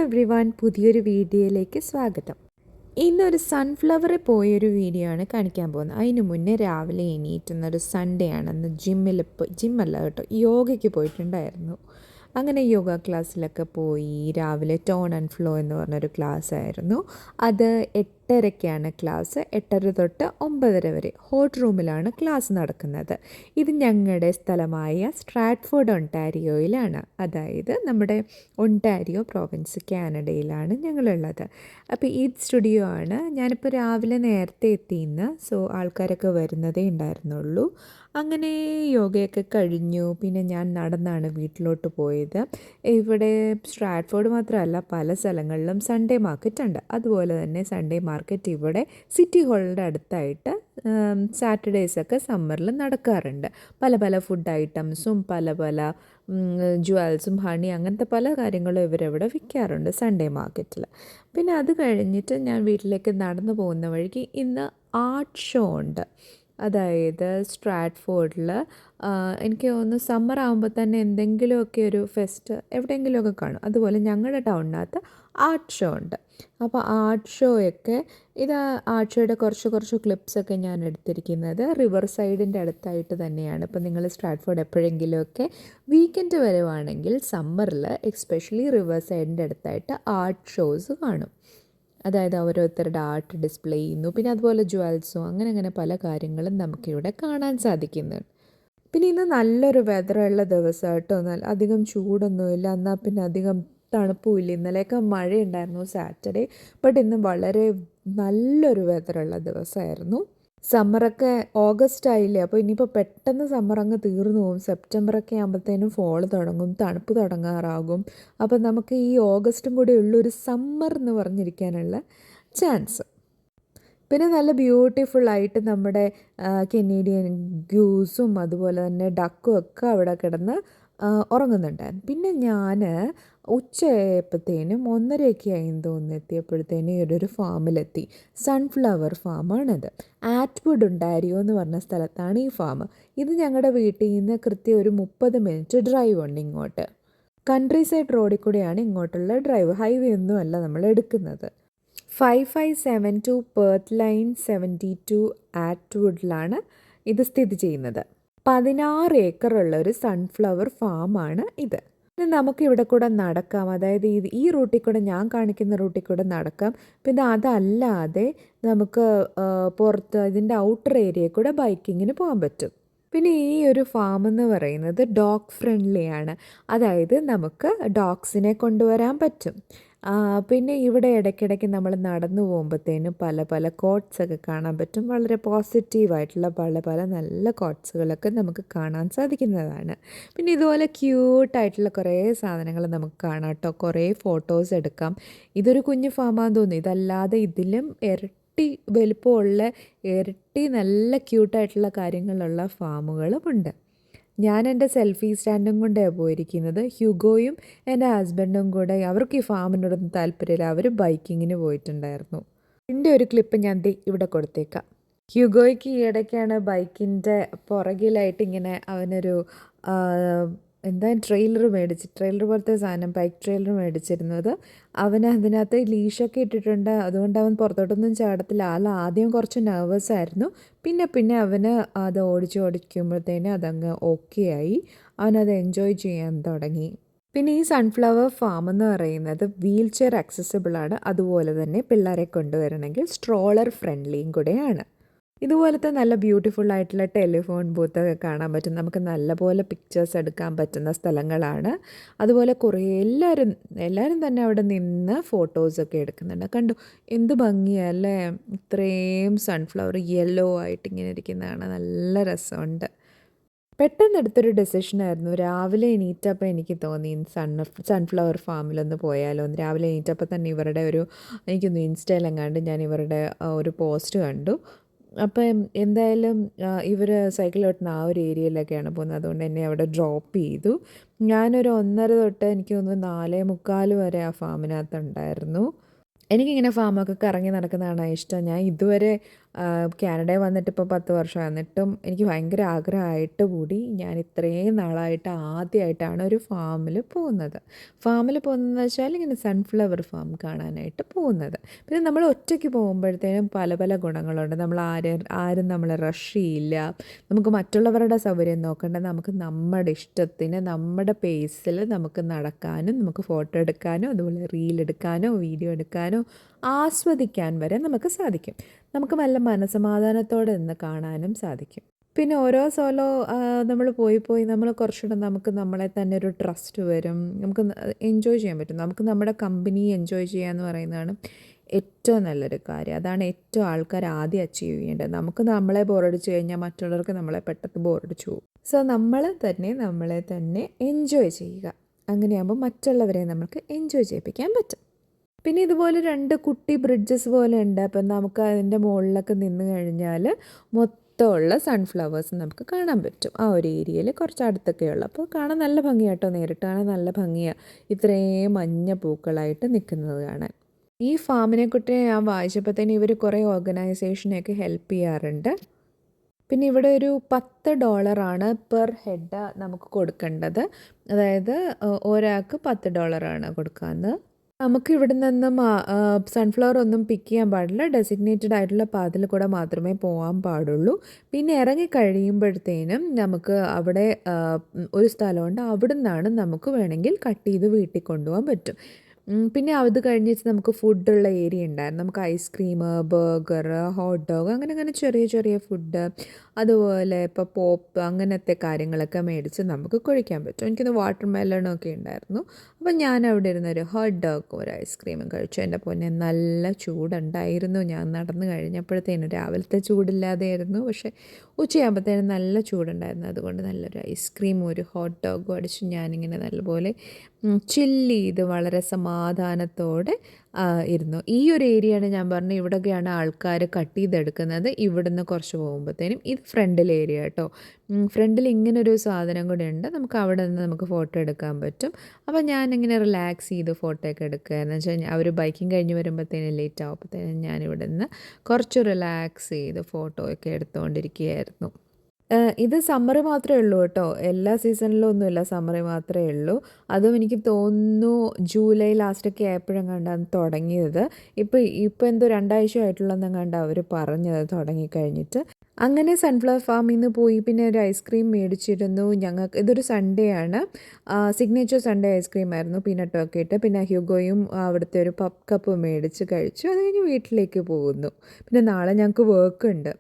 Everyone, പുതിയൊരു വീഡിയോയിലേക്ക് സ്വാഗതം. ഇന്നൊരു സൺഫ്ലവറിൽ പോയൊരു വീഡിയോ ആണ് കാണിക്കാൻ പോകുന്നത്. അതിന് മുന്നേ രാവിലെ എണീറ്റുന്നൊരു സൺഡേ ആണെന്ന് ജിമ്മല്ല കേട്ടോ, യോഗയ്ക്ക് പോയിട്ടുണ്ടായിരുന്നു. അങ്ങനെ യോഗ ക്ലാസ്സിലൊക്കെ പോയി. രാവിലെ ടോൺ ആൻഡ് ഫ്ലോ എന്ന് പറഞ്ഞൊരു ക്ലാസ് ആയിരുന്നു. അത് 8:30ക്കാണ് ക്ലാസ്. 8:30 തൊട്ട് 9:30 വരെ ഹോട്ട് റൂമിലാണ് ക്ലാസ് നടക്കുന്നത്. ഇത് ഞങ്ങളുടെ സ്ഥലമായ സ്ട്രാറ്റ്ഫോർഡ് ഒണ്ടാരിയോയിലാണ്. അതായത് നമ്മുടെ ഒണ്ടാരിയോ പ്രോവിൻസ് കാനഡയിലാണ് ഞങ്ങളുള്ളത്. അപ്പോൾ ഈ സ്റ്റുഡിയോ ആണ്. ഞാനിപ്പോൾ രാവിലെ നേരത്തെ എത്തിയിന്ന്, സോ ആൾക്കാരൊക്കെ വരുന്നതേ ഉണ്ടായിരുന്നുള്ളൂ. അങ്ങനെ യോഗയൊക്കെ കഴിഞ്ഞു. പിന്നെ ഞാൻ നടന്നാണ് വീട്ടിലോട്ട് പോയത്. ഇവിടെ സ്ട്രാറ്റ്ഫോർഡ് മാത്രമല്ല, പല സ്ഥലങ്ങളിലും സൺഡേ മാർക്കറ്റ് ഉണ്ട്. അതുപോലെ തന്നെ സൺഡേ മാർക്കറ്റ് ഇവിടെ സിറ്റി ഹാളിൻ്റെ അടുത്തായിട്ട് സാറ്റർഡേയ്സൊക്കെ സമ്മറിൽ നടക്കാറുണ്ട്. പല പല ഫുഡ് ഐറ്റംസും പല പല ജുവൽസും ഹണി അങ്ങനത്തെ പല കാര്യങ്ങളും ഇവരവിടെ വിൽക്കാറുണ്ട് സൺഡേ മാർക്കറ്റിൽ. പിന്നെ അത് കഴിഞ്ഞിട്ട് ഞാൻ വീട്ടിലേക്ക് നടന്നു പോകുന്ന വഴിക്ക് ഇന്ന് ആർട്ട് ഷോ ഉണ്ട്. അതായത് സ്ട്രാറ്റ്ഫോർഡിൽ എനിക്ക് തോന്നുന്നു സമ്മർ ആകുമ്പോൾ തന്നെ എന്തെങ്കിലുമൊക്കെ ഒരു ഫെസ്റ്റ് എവിടെയെങ്കിലുമൊക്കെ കാണും. അതുപോലെ ഞങ്ങളുടെ ടൗണിനകത്ത് ആർട്ട് ഷോ ഉണ്ട്. അപ്പോൾ ആർട്ട് ഷോയൊക്കെ ആർട്ട് ഷോയുടെ കുറച്ച് ക്ലിപ്സൊക്കെ ഞാൻ എടുത്തിരിക്കുന്നത് റിവർ സൈഡിൻ്റെ അടുത്തായിട്ട് തന്നെയാണ്. ഇപ്പോൾ നിങ്ങൾ സ്ട്രാറ്റ്ഫോർഡ് എപ്പോഴെങ്കിലുമൊക്കെ വീക്കെൻഡ് വരുവാണെങ്കിൽ സമ്മറിൽ എസ്പെഷ്യലി റിവർ സൈഡിൻ്റെ അടുത്തായിട്ട് ആർട്ട് ഷോസ് കാണും. അതായത് ഓരോരുത്തരുടെ ആർട്ട് ഡിസ്പ്ലേ ചെയ്യുന്നു. പിന്നെ അതുപോലെ ജുവൽസും അങ്ങനെ പല കാര്യങ്ങളും നമുക്കിവിടെ കാണാൻ സാധിക്കുന്നുണ്ട്. പിന്നെ ഇന്ന് നല്ലൊരു വെതറുള്ള ദിവസമായിട്ടോ. അധികം ചൂടൊന്നുമില്ല, എന്നാൽ പിന്നെ അധികം തണുപ്പുമില്ല. ഇന്നലെയൊക്കെ മഴയുണ്ടായിരുന്നു സാറ്റർഡേ, ബട്ട് ഇന്ന് വളരെ നല്ലൊരു വെതറുള്ള ദിവസമായിരുന്നു. സമ്മറൊക്കെ ഓഗസ്റ്റ് ആയില്ലേ, അപ്പോൾ ഇനിയിപ്പോൾ പെട്ടെന്ന് സമ്മർ അങ്ങ് തീർന്നു പോകും. സെപ്റ്റംബറൊക്കെ ആകുമ്പോഴത്തേനും ഫോൾ തുടങ്ങും, തണുപ്പ് തുടങ്ങാറാകും. അപ്പോൾ നമുക്ക് ഈ ഓഗസ്റ്റും കൂടി ഉള്ളൊരു സമ്മർ എന്ന് പറഞ്ഞിരിക്കാനുള്ള ചാൻസ്. പിന്നെ നല്ല ബ്യൂട്ടിഫുള്ളായിട്ട് നമ്മുടെ കനേഡിയൻ ഗൂസും അതുപോലെ തന്നെ ഡക്കും ഒക്കെ അവിടെ കിടന്ന് ഉറങ്ങുന്നുണ്ടായിരുന്നു. പിന്നെ ഞാൻ ഉച്ചയായപ്പോഴത്തേനും 1:30 ആയെന്ന് തോന്നുന്നു എത്തിയപ്പോഴത്തേനും ഒരു ഫാമിലെത്തി. സൺഫ്ലവർ ഫാമാണിത്. ആറ്റ്വുഡ് ഒണ്ടാരിയോ എന്ന് പറഞ്ഞ സ്ഥലത്താണ് ഈ ഫാം. ഇത് ഞങ്ങളുടെ വീട്ടിൽ നിന്ന് കൃത്യം ഒരു 30 മിനിറ്റ് ഡ്രൈവ് ഉണ്ട് ഇങ്ങോട്ട്. കൺട്രി സൈഡ് റോഡിൽ കൂടെയാണ് ഇങ്ങോട്ടുള്ള ഡ്രൈവ്, ഹൈവേ ഒന്നും അല്ല നമ്മൾ എടുക്കുന്നത്. 5572 പെർത്ത് ലൈൻ 72 ആറ്റ്വുഡിലാണ് ഇത് സ്ഥിതി ചെയ്യുന്നത്. 16 ഏക്കറുള്ള ഒരു സൺഫ്ലവർ ഫാമാണ് ഇത്. നമുക്കിവിടെ കൂടെ നടക്കാം. അതായത് ഈ റൂട്ടിൽ കൂടെ, ഞാൻ കാണിക്കുന്ന റൂട്ടിൽ കൂടെ നടക്കാം. പിന്നെ അതല്ലാതെ നമുക്ക് പുറത്ത് ഇതിൻ്റെ ഔട്ടർ ഏരിയയിൽ കൂടെ ബൈക്കിങ്ങിന് പോകാൻ പറ്റും. പിന്നെ ഈ ഒരു ഫാം എന്ന് പറയുന്നത് ഡോഗ് ഫ്രണ്ട്ലി ആണ്. അതായത് നമുക്ക് ഡോഗ്സിനെ കൊണ്ടുവരാൻ പറ്റും. പിന്നെ ഇവിടെ ഇടയ്ക്കിടയ്ക്ക് നമ്മൾ നടന്നു പോകുമ്പോഴത്തേനും പല പല കോട്ട്സൊക്കെ കാണാൻ പറ്റും. വളരെ പോസിറ്റീവായിട്ടുള്ള പല നല്ല കോട്ട്സുകളൊക്കെ നമുക്ക് കാണാൻ സാധിക്കുന്നതാണ്. പിന്നെ ഇതുപോലെ ക്യൂട്ടായിട്ടുള്ള കുറേ സാധനങ്ങൾ നമുക്ക് കാണാം കേട്ടോ. കുറേ ഫോട്ടോസ് എടുക്കാം. ഇതൊരു കുഞ്ഞു ഫാമാന്ന് തോന്നുന്നു. ഇതല്ലാതെ ഇതിലും ഇരട്ടി വലിപ്പമുള്ള, ഇരട്ടി നല്ല ക്യൂട്ടായിട്ടുള്ള കാര്യങ്ങളുള്ള ഫാമുകളുമുണ്ട്. ഞാൻ എൻ്റെ സെൽഫി സ്റ്റാൻഡും കൊണ്ടാണ് പോയിരിക്കുന്നത്. ഹ്യൂഗോയും എൻ്റെ ഹസ്ബൻഡും കൂടെ, അവർക്ക് ഈ ഫാമിനോടൊന്നും താല്പര്യമില്ല, അവർ ബൈക്കിങ്ങിന് പോയിട്ടുണ്ടായിരുന്നു. ഇതിൻ്റെ ഒരു ക്ലിപ്പ് ഞാൻ ഇവിടെ കൊടുത്തേക്കാം. ഹ്യൂഗോയ്ക്ക് ഈയിടയ്ക്കാണ് ബൈക്കിൻ്റെ പുറകിലായിട്ട് ഇങ്ങനെ അവനൊരു ട്രെയിലർ പോലത്തെ സാധനം, ബൈക്ക് ട്രെയിലർ മേടിച്ചിരുന്നത്. അവന് അതിനകത്ത് ലീഷൊക്കെ ഇട്ടിട്ടുണ്ട്. അതുകൊണ്ട് അവൻ പുറത്തോട്ടൊന്നും ചാടത്തില്ല. ആദ്യം കുറച്ച് നെർവസ് ആയിരുന്നു. പിന്നെ അവന് അത് ഓടിക്കുമ്പോഴത്തേനും അതങ്ങ് ഓക്കെ ആയി. അവനത് എൻജോയ് ചെയ്യാൻ തുടങ്ങി. പിന്നെ ഈ സൺഫ്ലവർ ഫാം എന്ന് പറയുന്നത് വീൽ ചെയർ ആക്സസിബിളാണ്. അതുപോലെ തന്നെ പിള്ളേരെ കൊണ്ടുവരണമെങ്കിൽ സ്ട്രോളർ ഫ്രണ്ട്ലിയും കൂടെയാണ്. ഇതുപോലത്തെ നല്ല ബ്യൂട്ടിഫുള്ളായിട്ടുള്ള ടെലിഫോൺ ബൂത്തൊക്കെ കാണാൻ പറ്റും. നമുക്ക് നല്ലപോലെ പിക്ചേഴ്സ് എടുക്കാൻ പറ്റുന്ന സ്ഥലങ്ങളാണ്. അതുപോലെ എല്ലാവരും തന്നെ അവിടെ നിന്ന് ഫോട്ടോസൊക്കെ എടുക്കുന്നുണ്ട്. കണ്ടു, എന്ത് ഭംഗിയല്ലേ! ഇത്രയും സൺഫ്ലവർ യെല്ലോ ആയിട്ട് ഇങ്ങനെ ഇരിക്കുന്നതാണ്, നല്ല രസമുണ്ട്. പെട്ടെന്ന് എടുത്തൊരു ഡെസിഷനായിരുന്നു. രാവിലെ എണീറ്റപ്പോൾ എനിക്ക് തോന്നി സൺഫ്ലവർ ഫാമിലൊന്ന് പോയാലോ എന്ന്. രാവിലെ എണീറ്റപ്പോൾ തന്നെ ഇവരുടെ എനിക്കൊന്ന് ഇൻസ്റ്റയിലെങ്ങാണ്ട് ഞാൻ ഇവരുടെ ഒരു പോസ്റ്റ് കണ്ടു. അപ്പം എന്തായാലും ഇവർ സൈക്കിൾ ഓട്ടുന്ന ആ ഒരു ഏരിയയിലൊക്കെയാണ് പോകുന്നത്. അതുകൊണ്ട് എന്നെ അവിടെ ഡ്രോപ്പ് ചെയ്തു. ഞാനൊരു 1:30 തൊട്ട് എനിക്ക് തോന്നുന്നു 4:45 വരെ ആ ഫാമിനകത്തുണ്ടായിരുന്നു. എനിക്കിങ്ങനെ ഫാമൊക്കെ കറങ്ങി നടക്കുന്നതാണ് ഇഷ്ടം. ഞാൻ ഇതുവരെ കാനഡയിൽ വന്നിട്ട് ഇപ്പോൾ 10 വർഷം എന്നിട്ടും എനിക്ക് ഭയങ്കര ആഗ്രഹമായിട്ട് കൂടി ഞാൻ ഇത്രയും നാളായിട്ട് ആദ്യമായിട്ടാണ് ഒരു ഫാമിൽ പോകുന്നത്. ഫാമിൽ പോകുന്നതെന്ന് വെച്ചാൽ ഇങ്ങനെ സൺഫ്ലവർ ഫാം കാണാനായിട്ട് പോകുന്നത്. പിന്നെ നമ്മൾ ഒറ്റയ്ക്ക് പോകുമ്പോഴത്തേനും പല പല ഗുണങ്ങളുണ്ട്. നമ്മൾ ആരും നമ്മളെ റഷ് ചെയ്യില്ല. നമുക്ക് മറ്റുള്ളവരുടെ സൗകര്യം നോക്കണ്ട. നമുക്ക് നമ്മുടെ ഇഷ്ടത്തിന് നമ്മുടെ പേസിൽ നമുക്ക് നടക്കാനും നമുക്ക് ഫോട്ടോ എടുക്കാനോ അതുപോലെ റീൽ എടുക്കാനോ വീഡിയോ എടുക്കാനോ ആസ്വദിക്കാൻ വരെ നമുക്ക് സാധിക്കും. നമുക്ക് നല്ല മനസ്സമാധാനത്തോടെ നിന്ന് കാണാനും സാധിക്കും. പിന്നെ ഓരോ സോലോ നമ്മൾ പോയി നമ്മൾ കുറച്ചുകൂടെ നമുക്ക് നമ്മളെ തന്നെ ഒരു ട്രസ്റ്റ് വരും. നമുക്ക് എൻജോയ് ചെയ്യാൻ പറ്റും. നമുക്ക് നമ്മുടെ കമ്പനി എൻജോയ് ചെയ്യുക എന്ന് പറയുന്നതാണ് ഏറ്റവും നല്ലൊരു കാര്യം. അതാണ് ഏറ്റവും ആൾക്കാർ ആദ്യം അച്ചീവ് ചെയ്യേണ്ടത്. നമുക്ക് നമ്മളെ ബോറടിച്ച് കഴിഞ്ഞാൽ മറ്റുള്ളവർക്ക് നമ്മളെ പെട്ടെന്ന് ബോറടിച്ചു പോകും. സോ നമ്മളെ തന്നെ എൻജോയ് ചെയ്യുക. അങ്ങനെയാകുമ്പോൾ മറ്റുള്ളവരെ നമുക്ക് എൻജോയ് ചെയ്യിപ്പിക്കാൻ പറ്റും. പിന്നെ ഇതുപോലെ 2 കുട്ടി ബ്രിഡ്ജസ് പോലെ ഉണ്ട്. അപ്പം നമുക്ക് അതിൻ്റെ മുകളിലൊക്കെ നിന്ന് കഴിഞ്ഞാൽ മൊത്തമുള്ള സൺഫ്ലവേഴ്സ് നമുക്ക് കാണാൻ പറ്റും. ആ ഒരു ഏരിയയിൽ കുറച്ച് അടുത്തൊക്കെയുള്ള, അപ്പോൾ കാണാൻ നല്ല ഭംഗിയാട്ടോ. നേരിട്ട് കാണാൻ നല്ല ഭംഗിയാണ് ഇത്രയും മഞ്ഞ പൂക്കളായിട്ട് നിൽക്കുന്നത് കാണാൻ. ഈ ഫാമിനെ കുറിച്ച് ഞാൻ വായിച്ചപ്പോഴത്തേന് ഇവർ കുറേ ഓർഗനൈസേഷനെയൊക്കെ ഹെൽപ്പ് ചെയ്യാറുണ്ട്. പിന്നെ ഇവിടെ ഒരു $10 പെർ ഹെഡ് നമുക്ക് കൊടുക്കേണ്ടത്. അതായത് ഒരാൾക്ക് $10 കൊടുക്കാമെന്ന്. നമുക്ക് ഇവിടെ നിന്നും സൺഫ്ലവർ ഒന്നും പിക്ക് ചെയ്യാൻ പാടില്ല. ഡെസിഗ്നേറ്റഡ് ആയിട്ടുള്ള പാതിൽ കൂടെ മാത്രമേ പോകാൻ പാടുള്ളൂ. പിന്നെ ഇറങ്ങി കഴിയുമ്പോഴത്തേനും നമുക്ക് അവിടെ ഒരു സ്ഥലമുണ്ട്. അവിടെ നിന്നാണ് നമുക്ക് വേണമെങ്കിൽ കട്ട് ചെയ്ത് വീട്ടിൽ കൊണ്ടുപോകാൻ പറ്റും. പിന്നെ അത് കഴിഞ്ഞിട്ട് നമുക്ക് ഫുഡുള്ള ഏരിയ ഉണ്ടായിരുന്നു. നമുക്ക് ഐസ്ക്രീം, ബർഗർ, ഹോട്ട് ഡോഗ് അങ്ങനെ ചെറിയ ചെറിയ ഫുഡ്, അതുപോലെ ഇപ്പോൾ പോപ്പ് അങ്ങനത്തെ കാര്യങ്ങളൊക്കെ മേടിച്ച് നമുക്ക് കഴിക്കാൻ പറ്റും. എനിക്കിന്ന് വാട്ടർ മെലണൊക്കെ ഉണ്ടായിരുന്നു. അപ്പം ഞാൻ അവിടെ ഇരുന്നൊരു ഹോട്ട് ഡോഗും ഒരു ഐസ്ക്രീമും കഴിച്ചു. എൻ്റെ പൊന്നെ നല്ല ചൂടുണ്ടായിരുന്നു. ഞാൻ നടന്നു കഴിഞ്ഞപ്പോഴത്തേനും രാവിലത്തെ ചൂടില്ലാതെയായിരുന്നു, പക്ഷേ ഉച്ചയാകുമ്പോഴത്തേനും നല്ല ചൂടുണ്ടായിരുന്നു. അതുകൊണ്ട് നല്ലൊരു ഐസ്ക്രീമും ഒരു ഹോട്ട് ഡോഗും അടിച്ച് ഞാനിങ്ങനെ നല്ലപോലെ ചില്ല് ചെയ്ത് വളരെ സമാധാനത്തോടെ ഇരുന്നു. ഈ ഒരു ഏരിയയാണ് ഞാൻ പറഞ്ഞു, ഇവിടെയൊക്കെയാണ് ആൾക്കാർ കട്ട് ചെയ്തെടുക്കുന്നത്. ഇവിടുന്ന് കുറച്ച് പോകുമ്പോഴത്തേനും ഇത് ഫ്രണ്ടിൽ ഏരിയ കേട്ടോ. ഫ്രണ്ടിൽ ഇങ്ങനൊരു സാധനം കൂടെ ഉണ്ട്. നമുക്ക് അവിടെ നിന്ന് നമുക്ക് ഫോട്ടോ എടുക്കാൻ പറ്റും. അപ്പോൾ ഞാനിങ്ങനെ റിലാക്സ് ചെയ്ത് ഫോട്ടോ ഒക്കെ എടുക്കുക എന്ന് വെച്ചാൽ അവർ ബൈക്കിങ് കഴിഞ്ഞ് വരുമ്പോഴത്തേനും ലേറ്റ് ആകുമ്പോഴത്തേനും ഞാനിവിടെ നിന്ന് കുറച്ച് റിലാക്സ് ചെയ്ത് ഫോട്ടോ ഒക്കെ എടുത്തുകൊണ്ടിരിക്കുകയായിരുന്നു. ഇത് സമ്മർ മാത്രമേ ഉള്ളൂ കേട്ടോ. എല്ലാ സീസണിലും ഒന്നുമില്ല, സമ്മർ മാത്രമേ ഉള്ളൂ. അതും എനിക്ക് തോന്നുന്നു ജൂലൈ ലാസ്റ്റൊക്കെ ആയപ്പോഴും കണ്ടാണ് തുടങ്ങിയത്. ഇപ്പോൾ എന്തോ 2 ആഴ്ചയായിട്ടുള്ളതെന്നും കണ്ട അവർ പറഞ്ഞത് തുടങ്ങിക്കഴിഞ്ഞിട്ട്. അങ്ങനെ സൺഫ്ലവർ ഫാമിൽ നിന്ന് പോയി പിന്നെ ഒരു ഐസ്ക്രീം മേടിച്ചിരുന്നു. ഇതൊരു സൺഡേ ആണ്. സിഗ്നേച്ചർ സൺഡേ ഐസ്ക്രീം ആയിരുന്നു, പീനട്ടൊക്കെ ഇട്ട്. പിന്നെ ഹ്യൂഗോയും അവിടുത്തെ ഒരു പപ്പ് കപ്പ് മേടിച്ച് കഴിച്ചു. അത് കഴിഞ്ഞ് വീട്ടിലേക്ക് പോകുന്നു. പിന്നെ നാളെ ഞങ്ങൾക്ക് വർക്ക് ഉണ്ട്.